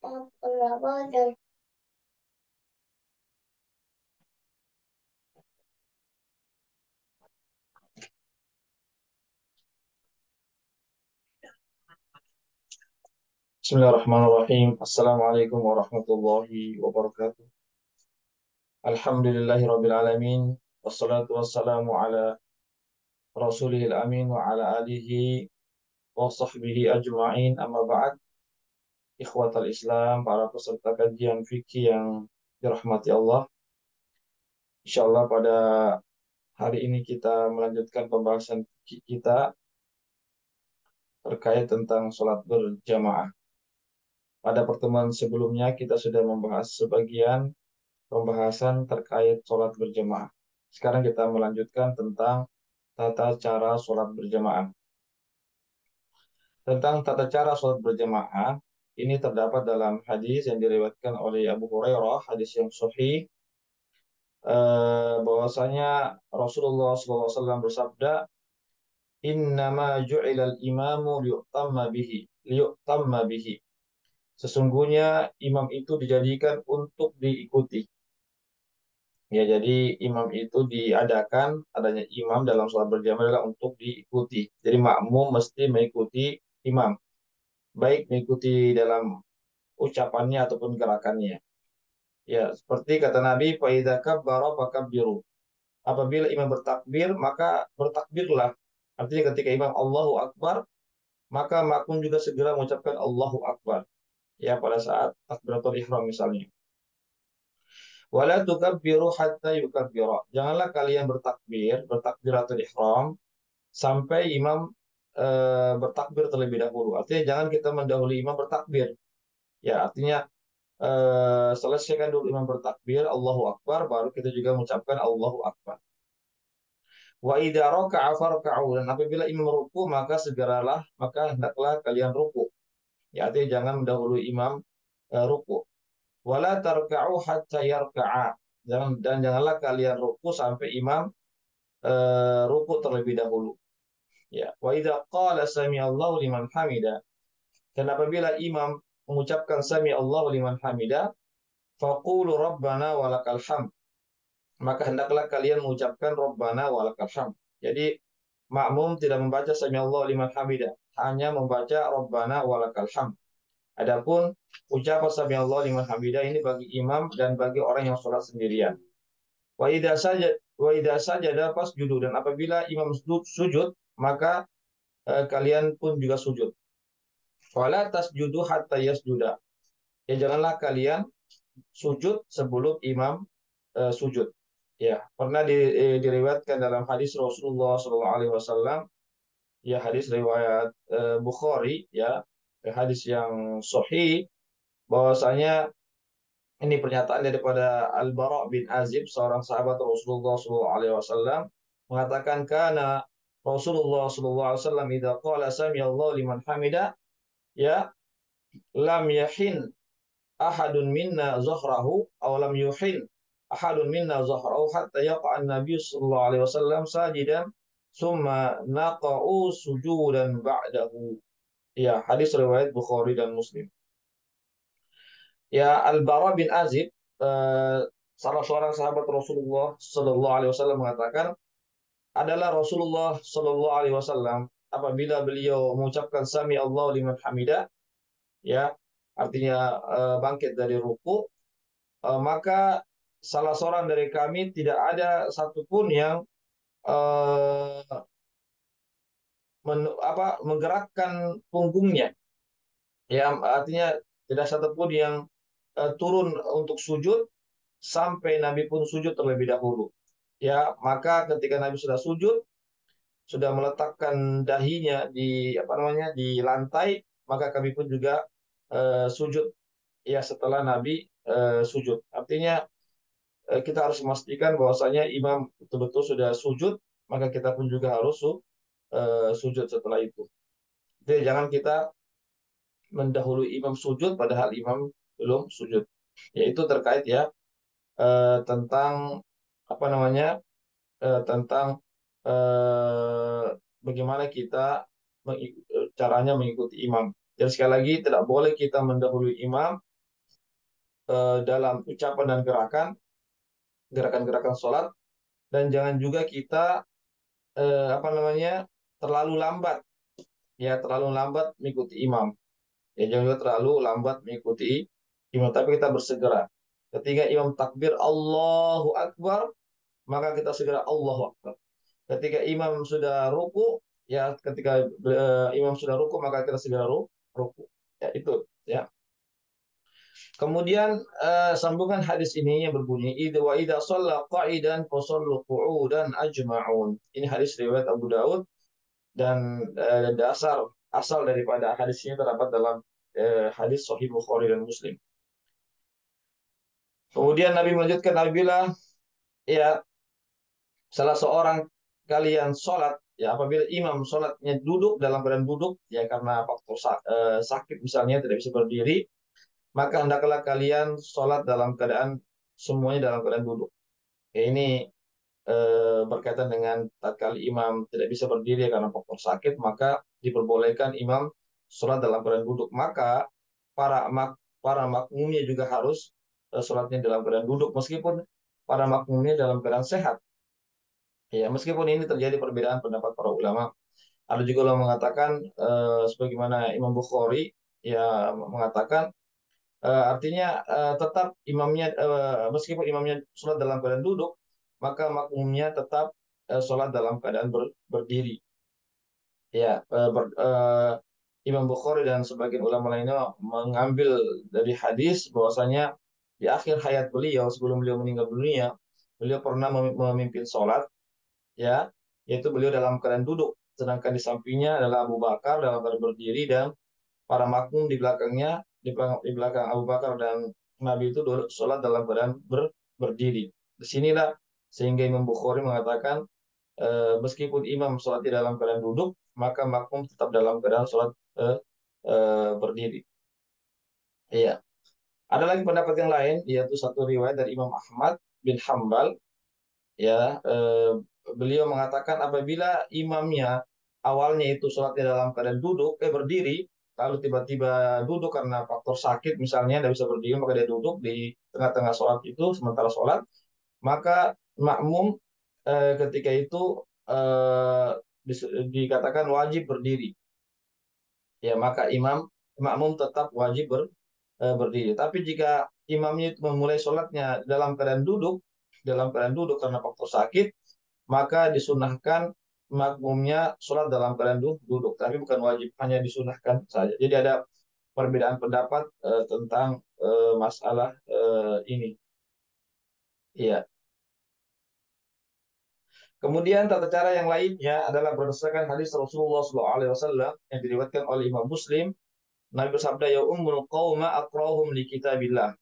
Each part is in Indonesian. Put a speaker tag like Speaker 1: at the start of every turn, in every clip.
Speaker 1: Bismillahirrahmanirrahim. Assalamualaikum warahmatullahi wabarakatuh. Alhamdulillahirabbil alamin. Wassalatu wassalamu ala rasulihil amin wa ala alihi wa sahbihi ajma'in. Amma ba'd. Ikhwatal Islam, para peserta kajian fikih yang dirahmati Allah. Insyaallah pada hari ini kita melanjutkan pembahasan fikih kita terkait tentang sholat berjamaah. Pada pertemuan sebelumnya kita sudah membahas sebagian pembahasan terkait sholat berjamaah. Sekarang kita melanjutkan tentang tata cara sholat berjamaah. Tentang tata cara sholat berjamaah, ini terdapat dalam hadis yang diriwayatkan oleh Abu Hurairah, hadis yang sahih, bahwasanya Rasulullah SAW bersabda, Innama ju'ilal imamu liyu'tamma bihi. Sesungguhnya imam itu dijadikan untuk diikuti. Ya, jadi imam itu diadakan, adanya imam dalam sholat berjamaah adalah untuk diikuti. Jadi makmum mesti mengikuti imam, baik mengikuti dalam ucapannya ataupun gerakannya. Ya, seperti kata Nabi, "Faidza kabbara fakabbiru." Apabila imam bertakbir, maka bertakbirlah. Artinya ketika imam Allahu Akbar, maka makmum juga segera mengucapkan Allahu Akbar. Ya, pada saat takbiratul ihram misalnya. Wala tukabbiru hatta yukabbira. Janganlah kalian bertakbiratul ihram sampai imam bertakbir terlebih dahulu. Artinya jangan kita mendahului imam bertakbir. Ya, artinya selesaikan dulu imam bertakbir, Allahu Akbar, baru kita juga mengucapkan Allahu Akbar. Wa idza raka'a farka'u, dan apabila imam ruku maka hendaklah kalian ruku. Ya, artinya jangan mendahului imam ruku. Wala tarka'u hatta yarka'a. Janganlah kalian ruku sampai imam ruku terlebih dahulu. Ya, wa idza qala sami'allahu liman hamida. Dan apabila imam mengucapkan sami'allahu liman hamida, faqulu rabbana walakal hamd. Maka hendaklah kalian mengucapkan rabbana walakal hamd. Jadi makmum tidak membaca sami'allahu liman hamida, hanya membaca rabbana walakal hamd. Adapun ucapan sami'allahu liman hamida ini bagi imam dan bagi orang yang sholat sendirian. Wa idza sajada fasjudu, dan apabila imam sujud, maka kalian pun juga sujud. Fala tasjudu hatta yasjuda. Ya, janganlah kalian sujud sebelum imam sujud. Ya, pernah diriwayatkan dalam hadis Rasulullah SAW, ya hadis riwayat Bukhari, ya hadis yang sahih, bahwasanya ini pernyataan daripada Al-Bara' bin Azib, seorang sahabat Rasulullah SAW, mengatakan kana Rasulullah SAW idza qala sami Allah liman hamida, ya lam yahin ahadun minna zahrahu aw lam yuhin ahadun minna zahrahu hatta yaqa an-nabiy sallallahu alaihi wasallam sajidan summa naqa'u sujudan ba'dahu. Ya, hadis riwayat Bukhari dan Muslim. Ya, Al-Bara bin Azib, salah seorang sahabat Rasulullah sallallahu alaihi wasallam, mengatakan adalah Rasulullah sallallahu alaihi wasallam apabila beliau mengucapkan sami Allahu liman hamida, ya artinya bangkit dari ruku, maka salah seorang dari kami tidak ada satupun yang eh, menggerakkan punggungnya, ya artinya tidak satupun yang turun untuk sujud sampai Nabi pun sujud terlebih dahulu. Ya, maka ketika Nabi sudah sujud, sudah meletakkan dahinya di lantai, maka kami pun juga sujud ya setelah Nabi sujud. Artinya kita harus memastikan bahwasanya imam betul-betul sudah sujud, maka kita pun juga harus sujud setelah itu. Jadi jangan kita mendahului imam sujud padahal imam belum sujud. Yaitu terkait ya tentang apa namanya tentang eh, bagaimana kita caranya mengikuti imam. Jadi sekali lagi tidak boleh kita mendahului imam dalam ucapan dan gerakan-gerakan sholat, dan jangan juga kita apa namanya terlalu lambat, ya terlalu lambat mengikuti imam. Ya jangan juga terlalu lambat mengikuti imam, tapi kita bersegera. Ketika imam takbir Allahu Akbar, maka kita segera Allahu Akbar. Ketika imam sudah ruku, ya ketika imam sudah ruku, maka kita segera ruku. Ya itu, ya. Kemudian sambungan hadis ini yang berbunyi idza wa idza shalla qa'idan fa shallu qu'udan ajma'un. Ini hadis riwayat Abu Daud, dan dasar asal daripada hadis ini terdapat dalam hadis Sahih Bukhari dan Muslim. Kemudian Nabi melanjutkan, apabila ya salah seorang kalian sholat, ya apabila imam sholatnya duduk dalam keadaan duduk, ya karena faktor sakit misalnya tidak bisa berdiri, maka hendaklah kalian sholat dalam keadaan semuanya dalam keadaan duduk. Ya, ini berkaitan dengan tatkala imam tidak bisa berdiri karena faktor sakit, maka diperbolehkan imam sholat dalam keadaan duduk. Maka para makmumnya juga harus sholatnya dalam keadaan duduk, meskipun para makmumnya dalam keadaan sehat. Ya, meskipun ini terjadi perbedaan pendapat para ulama. Ada juga yang mengatakan sebagaimana Imam Bukhari ya mengatakan artinya tetap imamnya meskipun imamnya sholat dalam keadaan duduk, maka makmumnya tetap sholat dalam keadaan berdiri. Ya, Imam Bukhari dan sebagian ulama lainnya mengambil dari hadis bahwasanya di akhir hayat beliau sebelum beliau meninggal dunia, beliau pernah memimpin sholat, ya, yaitu beliau dalam keadaan duduk, sedangkan di sampingnya adalah Abu Bakar dalam keadaan berdiri, dan para makmum di belakangnya, di belakang Abu Bakar dan Nabi itu sholat dalam keadaan berdiri. Disinilah sehingga Imam Bukhari mengatakan meskipun imam sholat di dalam keadaan duduk, maka makmum tetap dalam keadaan sholat berdiri. Iya. Ada lagi pendapat yang lain, yaitu satu riwayat dari Imam Ahmad bin Hambal, ya beliau mengatakan apabila imamnya awalnya itu sholatnya dalam keadaan duduk berdiri, lalu tiba-tiba duduk karena faktor sakit misalnya tidak bisa berdiri, maka dia duduk di tengah-tengah sholat itu sementara sholat, maka makmum ketika itu eh, dikatakan wajib berdiri, ya maka makmum tetap wajib berdiri. Tapi jika imamnya itu memulai sholatnya dalam keadaan duduk karena faktor sakit, maka disunahkan makmumnya sholat dalam keadaan duduk, tapi bukan wajib, hanya disunahkan saja. Jadi ada perbedaan pendapat tentang masalah ini. Iya. Kemudian tata cara yang lainnya adalah berdasarkan hadis Rasulullah SAW yang diriwayatkan oleh Imam Muslim. Nabi bersabda, ya ummul qauma aqrahum li kitabillah.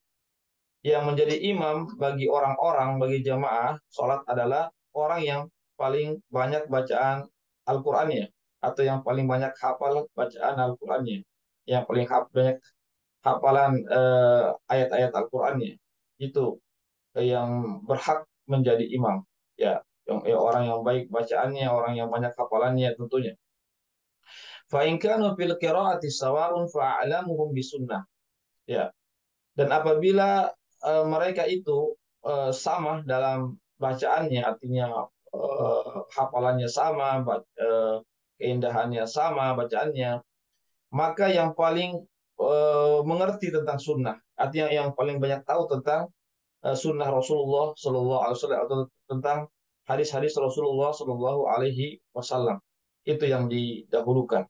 Speaker 1: Yang menjadi imam bagi orang-orang, bagi jamaah sholat adalah orang yang paling banyak bacaan Al-Qur'annya, atau yang paling banyak hafal bacaan Al-Qur'annya, yang paling banyak hafalan ayat-ayat Al-Qur'annya. Itu yang berhak menjadi imam. Ya, orang yang baik bacaannya, orang yang banyak hafalannya tentunya. Fa in kanu fil qiraati sawa'un fa'alamuhum bisunnah. Ya. Dan apabila mereka itu sama dalam bacaannya, artinya hafalannya sama, keindahannya sama bacaannya, maka yang paling mengerti tentang sunnah, artinya yang paling banyak tahu tentang sunnah Rasulullah Shallallahu Alaihi Wasallam, atau tentang hadis-hadis Rasulullah Shallallahu Alaihi Wasallam, itu yang didahulukan.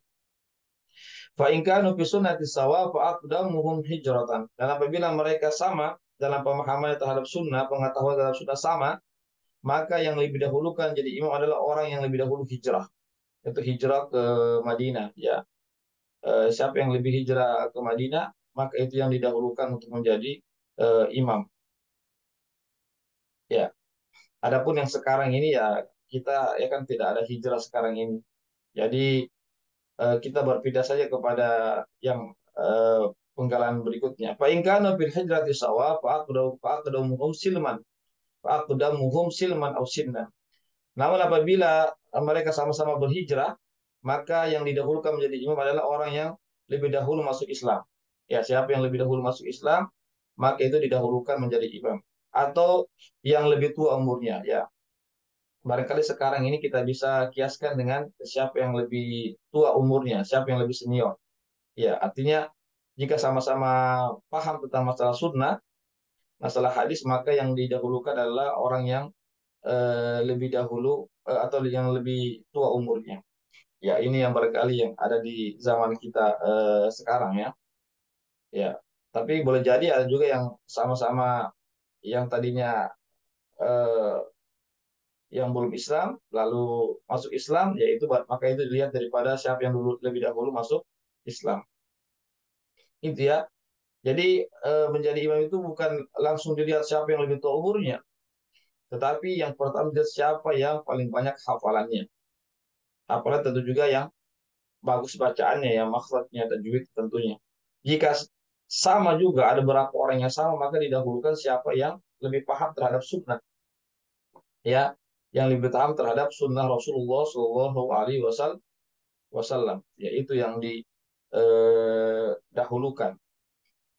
Speaker 1: Fa in kanu fi sunnati sawa fa aqdamuhum hijratan. Dan apabila mereka sama dalam pemahaman terhadap sunnah, pengetahuan terhadap sunnah sama, maka yang lebih dahulukan jadi imam adalah orang yang lebih dahulu hijrah, yaitu hijrah ke Madinah. Ya, siapa yang lebih hijrah ke Madinah, maka itu yang didahulukan untuk menjadi imam. Ya, adapun yang sekarang ini ya kita ya kan tidak ada hijrah sekarang ini. Jadi kita berpindah saja kepada yang eh, penggalan berikutnya. Fa in kana bil hijrati sawa fa aqdamuhum silman aw sinna. Namun apabila mereka sama-sama berhijrah, maka yang didahulukan menjadi imam adalah orang yang lebih dahulu masuk Islam. Ya, siapa yang lebih dahulu masuk Islam, maka itu didahulukan menjadi imam. Atau yang lebih tua umurnya, ya. Barangkali sekarang ini kita bisa kiaskan dengan siapa yang lebih tua umurnya, siapa yang lebih senior. Ya, artinya jika sama-sama paham tentang masalah sunnah, masalah hadis, maka yang didahulukan adalah orang yang lebih dahulu atau yang lebih tua umurnya. Ya, ini yang barangkali yang ada di zaman kita sekarang ya. Ya, tapi boleh jadi ada juga yang sama-sama yang tadinya eh, yang belum Islam lalu masuk Islam, yaitu maka itu dilihat daripada siapa yang dulu lebih dahulu masuk Islam. Itu ya. Jadi menjadi imam itu bukan langsung dilihat siapa yang lebih tua umurnya, tetapi yang pertama dilihat siapa yang paling banyak hafalannya. Hafalan tentu juga yang bagus bacaannya, yang makhrajnya tajwid tentunya. Jika sama juga ada beberapa orang yang sama, maka didahulukan siapa yang lebih paham terhadap sunnah, ya, yang lebih paham terhadap sunnah Rasulullah Shallallahu Alaihi Wasallam, yaitu yang didahulukan,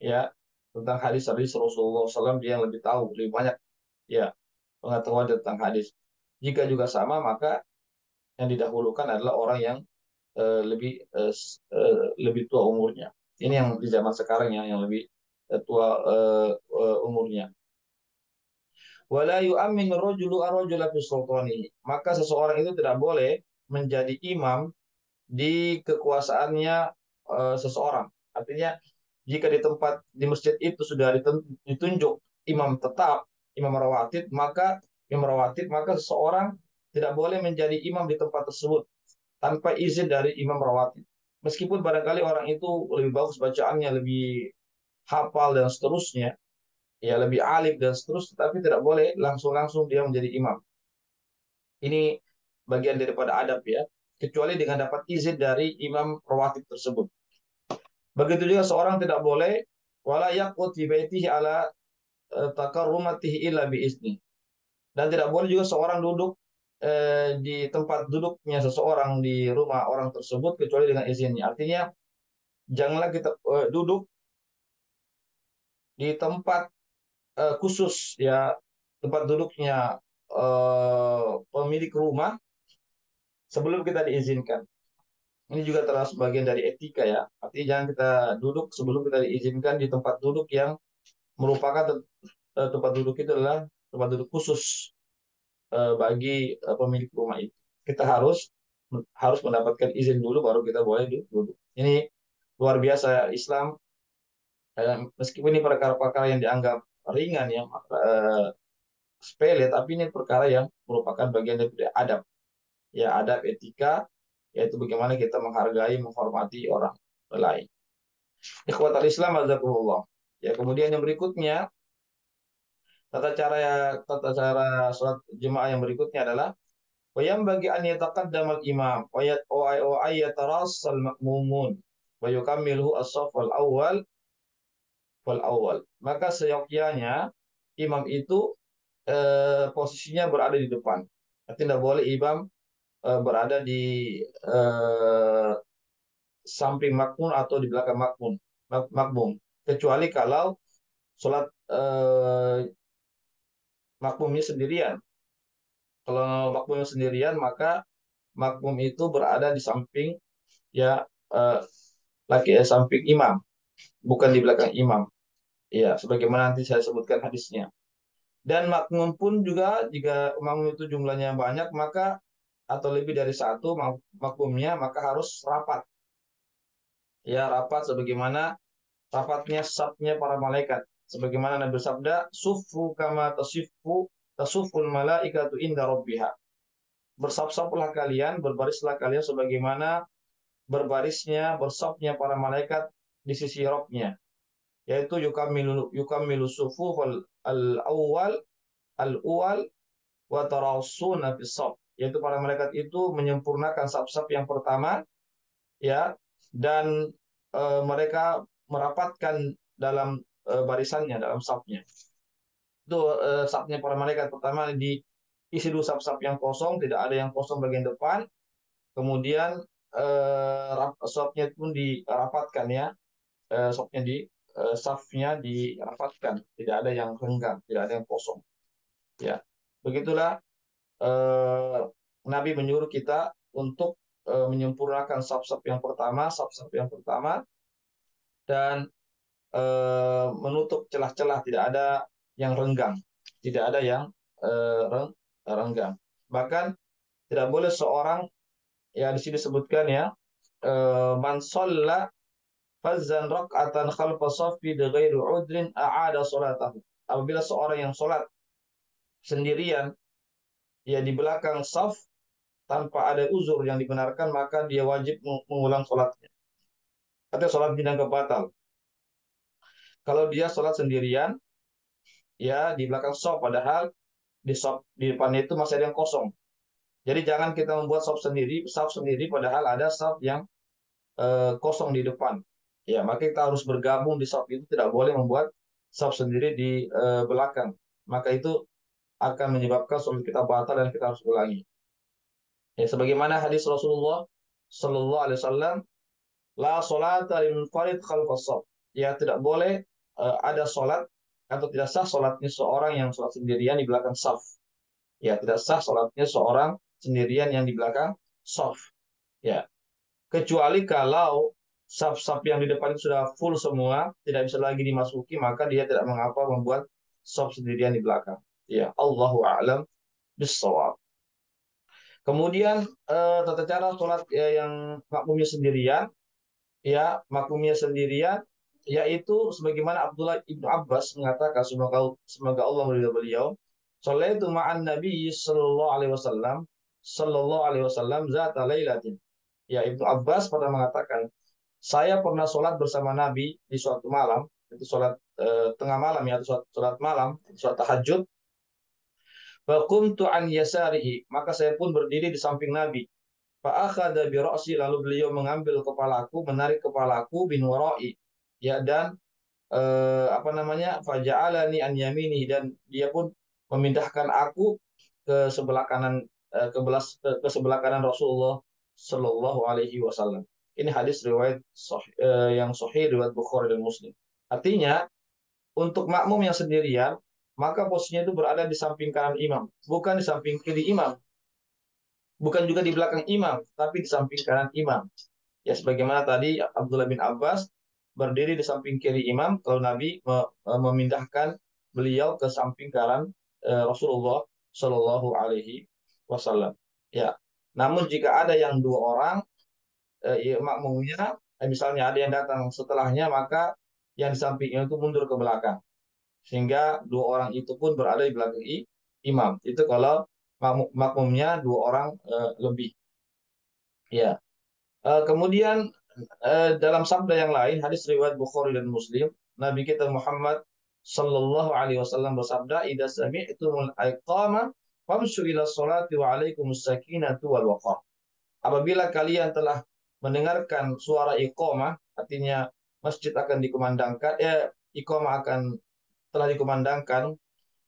Speaker 1: ya, tentang hadis-hadis Rasulullah SAW dia yang lebih tahu, lebih banyak, ya, pengetahuan tentang hadis. Jika juga sama, maka yang didahulukan adalah orang yang lebih tua umurnya. Ini yang di zaman sekarang yang lebih tua umurnya. Wala yu'ammin rajulu ar-rajula fi sultanihi. Maka seseorang itu tidak boleh menjadi imam di kekuasaannya seseorang. Artinya jika di tempat di masjid itu sudah ditunjuk imam tetap, imam rawatib, maka seseorang tidak boleh menjadi imam di tempat tersebut tanpa izin dari imam rawatib. Meskipun barangkali orang itu lebih bagus bacaannya, lebih hafal dan seterusnya, ya lebih alim dan seterusnya, tapi tidak boleh langsung-langsung dia menjadi imam. Ini bagian daripada adab ya, kecuali dengan dapat izin dari imam rawatib tersebut. Begitu juga seorang tidak boleh wala yaqut fi baitihi ala takarrumatihi illa bi izni. Dan tidak boleh juga seorang duduk di tempat duduknya seseorang di rumah orang tersebut kecuali dengan izinnya. Artinya janganlah kita duduk di tempat khusus ya, tempat duduknya pemilik rumah sebelum kita diizinkan. Ini juga termasuk bagian dari etika ya. Artinya jangan kita duduk sebelum kita diizinkan di tempat duduk yang merupakan tempat duduk itu adalah tempat duduk khusus bagi pemilik rumah itu. Kita harus mendapatkan izin dulu baru kita boleh duduk. Ini luar biasa Islam. Meskipun ini perkara-perkara yang dianggap ringan ya, sepele, tapi ini perkara yang merupakan bagian dari adab. Ya, adab etika, yaitu bagaimana kita menghargai, menghormati orang lain. Ikhwatal Islam, azakumullah. Ya, kemudian yang berikutnya, tata cara sholat jemaah yang berikutnya adalah wayam bagi an yataqaddamal imam wa ayatarassal ma'mumun wa yukammilhu as-saff wal awal. Maka seyogyanya imam itu posisinya berada di depan. Tidak boleh imam berada di eh, samping makmum atau di belakang makmum. Kecuali kalau sholat makmumnya sendirian. Kalau makmumnya sendirian, maka makmum itu berada di samping ya samping imam, bukan di belakang imam. Ya, sebagaimana nanti saya sebutkan hadisnya. Dan makmum pun juga jika makmum itu jumlahnya banyak, maka atau lebih dari satu makmumnya, maka harus rapat. Ya, rapat sebagaimana rapatnya safnya para malaikat. Sebagaimana Nabi bersabda, "Suffu kama tasuful malaikatu inda rabbiha." Bersaf-saflah kalian, berbarislah kalian sebagaimana bersafnya para malaikat di sisi Rabbnya. Yaitu yukamilu sufu al-awwal al-uwal wa tarawsuna fis saf. Yaitu para malaikat itu menyempurnakan saf-saf yang pertama ya, dan mereka merapatkan dalam barisannya, dalam safnya. Itu safnya para malaikat pertama diisi dulu saf-saf yang kosong, tidak ada yang kosong bagian depan. Kemudian safnya pun dirapatkan ya, safnya safnya dirapatkan, tidak ada yang renggang, tidak ada yang kosong. Ya, begitulah eh, Nabi menyuruh kita untuk menyempurnakan saf-saf yang pertama, saf-saf yang pertama, dan menutup celah-celah, tidak ada yang renggang, tidak ada yang renggang. Bahkan tidak boleh seorang, ya di sini disebutkan ya, man shalla fazzan rak'atan khalfa saffi bighairi udrin a'ada salatahu. Apabila seorang yang sholat sendirian ya di belakang saf tanpa ada uzur yang dibenarkan, maka dia wajib mengulang sholatnya. Artinya sholat dianggap batal. Kalau dia sholat sendirian ya di belakang saf, padahal di saf di depannya itu masih ada yang kosong. Jadi jangan kita membuat saf sendiri padahal ada saf yang kosong di depan. Ya, maka kita harus bergabung di saf itu, tidak boleh membuat saf sendiri di belakang. Maka itu akan menyebabkan sholat kita batal dan kita harus ulangi. Ya, sebagaimana hadis Rasulullah Sallallahu Alaihi Wasallam, la salata lil munfarid khalfas shaf. Ya, tidak boleh ada sholat atau tidak sah sholatnya seorang yang sholat sendirian di belakang saf. Ya, tidak sah sholatnya seorang sendirian yang di belakang saf. Ya, kecuali kalau saf-saf yang di depan itu sudah full semua, tidak bisa lagi dimasuki, maka dia tidak mengapa membuat saf sendirian di belakang. Ya, Allahu a'lam bissawab. Kemudian tata cara sholat ya, yang makmumnya sendirian, ya makmumnya sendirian, yaitu sebagaimana Abdullah ibnu Abbas mengatakan, semoga Allah meridhai beliau, sholaitu ma'an Nabi sallallahu alaihi wasallam zata lailatin. Ya, Ibnu Abbas pernah mengatakan, saya pernah sholat bersama Nabi di suatu malam, itu sholat tengah malam ya, atau sholat malam, sholat tahajud. Faqumtu an yasarihi, maka saya pun berdiri di samping Nabi. Fa'akhadha bi ra'si, lalu beliau mengambil kepalaku, menarik kepalaku bin wara'i. Ya, dan apa namanya? Faja'alani an yamini, dan dia pun memindahkan aku ke sebelah kanan, ke sebelah kanan Rasulullah Shallallahu Alaihi Wasallam. Ini hadis riwayat yang sahih riwayat Bukhari dan Muslim. Artinya untuk makmum yang sendirian, maka posisinya itu berada di samping kanan imam, bukan di samping kiri imam, bukan juga di belakang imam, tapi di samping kanan imam. Ya, sebagaimana tadi Abdullah bin Abbas berdiri di samping kiri imam, kalau Nabi memindahkan beliau ke samping kanan Rasulullah Shallallahu Alaihi Wasallam. Ya, namun jika ada yang dua orang, ya, makmumnya, misalnya ada yang datang setelahnya, maka yang di sampingnya itu mundur ke belakang, sehingga dua orang itu pun berada di belakang imam. Itu kalau makmumnya dua orang lebih. Ya. Kemudian dalam sabda yang lain, hadis riwayat Bukhari dan Muslim, Nabi kita Muhammad Sallallahu Alaihi Wasallam bersabda, "Idza sami'tumul iqama famshu ila sholati wa alaikumus sakinatu wal waqar." Apabila kalian telah mendengarkan suara iqamah, artinya masjid akan dikumandangkan, iqamah akan telah dikumandangkan,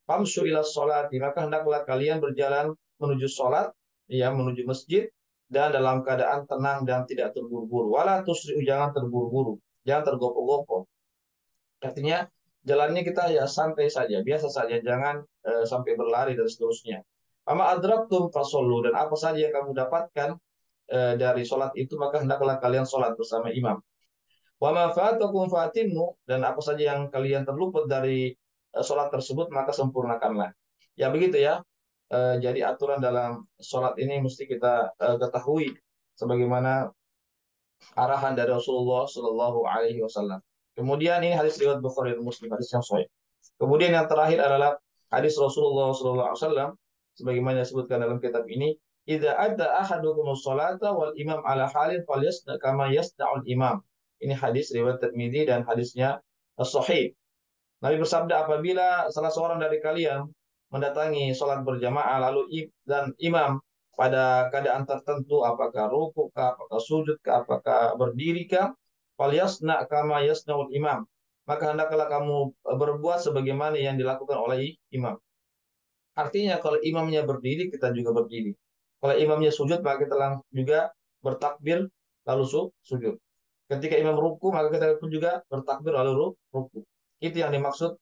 Speaker 1: famshu ila sholati, maka hendaklah kalian berjalan menuju sholat, ya menuju masjid, dan dalam keadaan tenang dan tidak terburu-buru. Wala tusri'u, jangan terburu-buru, jangan tergopoh-gopoh. Artinya jalannya kita ya santai saja, biasa saja, jangan sampai berlari dan seterusnya. Ama adraktum fasollu, dan apa saja yang kamu dapatkan dari sholat itu, maka hendaklah kalian sholat bersama imam. Wa ma fatakum fatimmu, dan apa saja yang kalian terluput dari sholat tersebut, maka sempurnakanlah. Ya begitu ya. Jadi aturan dalam sholat ini mesti kita ketahui sebagaimana arahan dari Rasulullah Shallallahu Alaihi Wasallam. Kemudian ini hadis riwayat Bukhari dan Muslim, hadis yang sahih. Kemudian yang terakhir adalah hadis Rasulullah Shallallahu Alaihi Wasallam sebagaimana disebutkan dalam kitab ini, "Idza adda ahadukum sholata wal imam ala halin falyasna kama yasna'ul imam." Ini hadis riwayat Tirmidzi dan hadisnya sahih. Nabi bersabda, apabila salah seorang dari kalian mendatangi sholat berjamaah lalu dan imam pada keadaan tertentu, apakah rukuk kah, apakah sujud kah, apakah berdiri kah, falyasna kama yasnaul imam, maka hendaklah kamu berbuat sebagaimana yang dilakukan oleh imam. Artinya kalau imamnya berdiri, kita juga berdiri. Kalau imamnya sujud, maka kita juga bertakbir lalu sujud. Ketika imam ruku, maka kita pun juga bertakbir lalu ruku. Itu yang dimaksud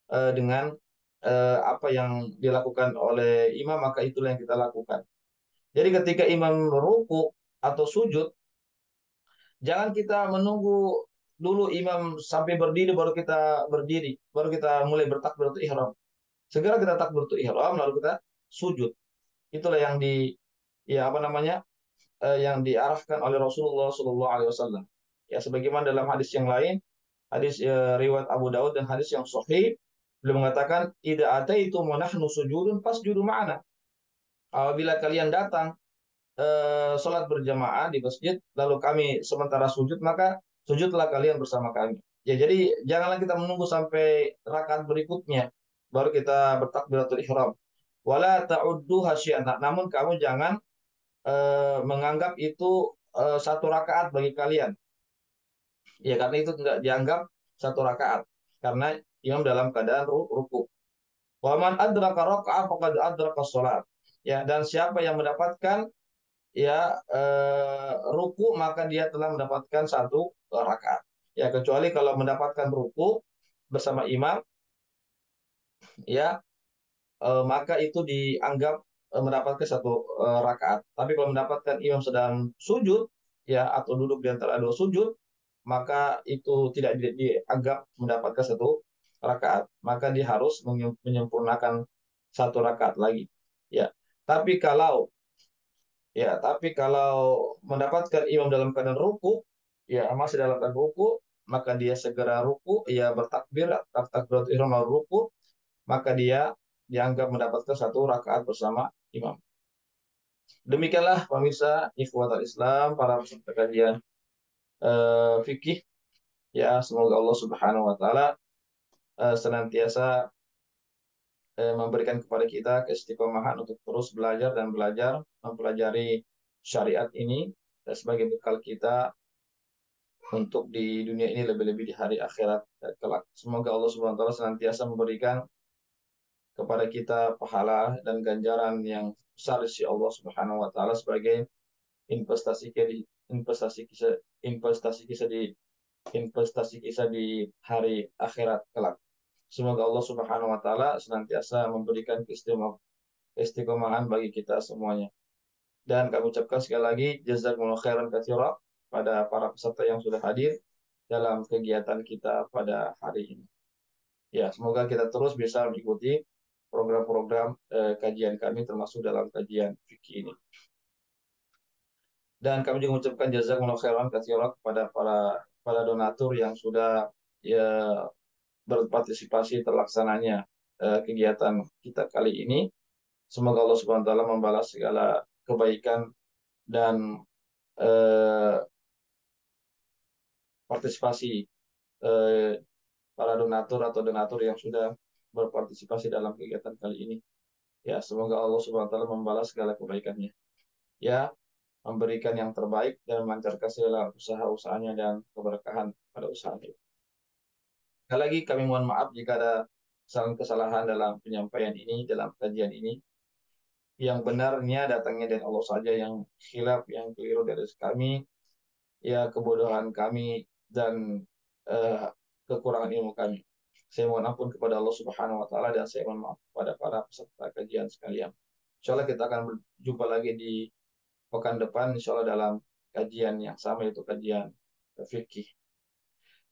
Speaker 1: dengan apa yang dilakukan oleh imam, maka itulah yang kita lakukan. Jadi ketika imam ruku atau sujud, jangan kita menunggu dulu imam sampai berdiri baru kita berdiri, baru kita mulai bertakbiratul ihram. Segera kita takbiratul ihram lalu kita sujud. Itulah yang ya apa namanya? Yang diarahkan oleh Rasulullah Shallallahu alaihi wasallam. Ya sebagaimana dalam hadis yang lain, hadis riwayat Abu Daud dan hadis yang sahih, beliau mengatakan, "Idza ataitu wa nahnu sujudun fasjudu ma'ana." Apabila kalian datang sholat berjamaah di masjid, lalu kami sementara sujud, maka sujudlah kalian bersama kami. Ya, jadi janganlah kita menunggu sampai rakaat berikutnya, baru kita bertakbiratul ihram. Wala ta'uddu hasyian. Namun kamu jangan menganggap itu satu rakaat bagi kalian. Ya, karena itu tidak dianggap satu rakaat. Karena imam dalam keadaan ruku. Wa man adraka raka'ah faqad adraka sholat. Ya, dan siapa yang mendapatkan ya ruku, maka dia telah mendapatkan satu rakaat. Ya, kecuali kalau mendapatkan ruku bersama imam, ya maka itu dianggap mendapatkan satu rakaat. Tapi kalau mendapatkan imam sedang sujud, ya atau duduk di antara dua sujud, maka itu tidak dianggap mendapatkan satu rakaat. Maka dia harus menyempurnakan satu rakaat lagi. Ya, tapi kalau tapi kalau mendapatkan imam dalam keadaan ruku, ya masih dalam keadaan ruku, maka dia segera ruku, ya bertakbir, takbiratul ihram lalu ruku, maka dia dianggap mendapatkan satu rakaat bersama imam. Demikianlah pemirsa ikhwatal Islam, para peserta kajian fikih, ya semoga Allah Subhanahu wa taala senantiasa memberikan kepada kita keistiqomahan untuk terus belajar dan belajar mempelajari syariat ini sebagai bekal kita untuk di dunia ini, lebih-lebih di hari akhirat kelak. Semoga Allah Subhanahu wa taala senantiasa memberikan kepada kita pahala dan ganjaran yang besar di sisi Allah Subhanahu wa taala sebagai investasi kita di investasi kita di hari akhirat kelak. Semoga Allah Subhanahu wa taala senantiasa memberikan keistiqomahan bagi kita semuanya. Dan kami ucapkan sekali lagi jazakumullah khairan katsira pada para peserta yang sudah hadir dalam kegiatan kita pada hari ini. Ya, semoga kita terus bisa mengikuti program-program kajian kami termasuk dalam kajian fikih ini. Dan kami juga mengucapkan jazakumullah khairan katsiran kepada para donatur yang sudah ya berpartisipasi terlaksananya kegiatan kita kali ini. Semoga Allah Subhanahu wa taala membalas segala kebaikan dan eh, partisipasi eh, para donatur atau donatur yang sudah berpartisipasi dalam kegiatan kali ini. Ya, semoga Allah Subhanahu wa taala membalas segala kebaikannya. Ya, memberikan yang terbaik dan melancarkan segala usaha-usahanya dan keberkahan pada usahanya. Sekali lagi kami mohon maaf jika ada kesalahan-kesalahan dalam penyampaian ini, dalam kajian ini. Yang benarnya datangnya dari Allah saja, yang khilaf, yang keliru dari kami, ya kebodohan kami dan eh, kekurangan ilmu kami. Saya mohon ampun kepada Allah Subhanahu wa taala dan saya mohon maaf kepada para peserta kajian sekalian. Insya Allah kita akan berjumpa lagi di pekan depan, insya Allah dalam kajian yang sama, yaitu kajian fikih.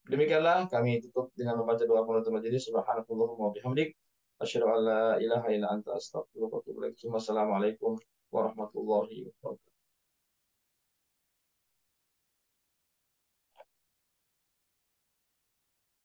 Speaker 1: Demikianlah kami tutup dengan membaca doa penutup majelis. Subhanakallahumma wa bihamdik asyhadu an la ilaha illa anta astaghfiruka wa atubu ilaik. Wassalamualaikum warahmatullahi wabarakatuh.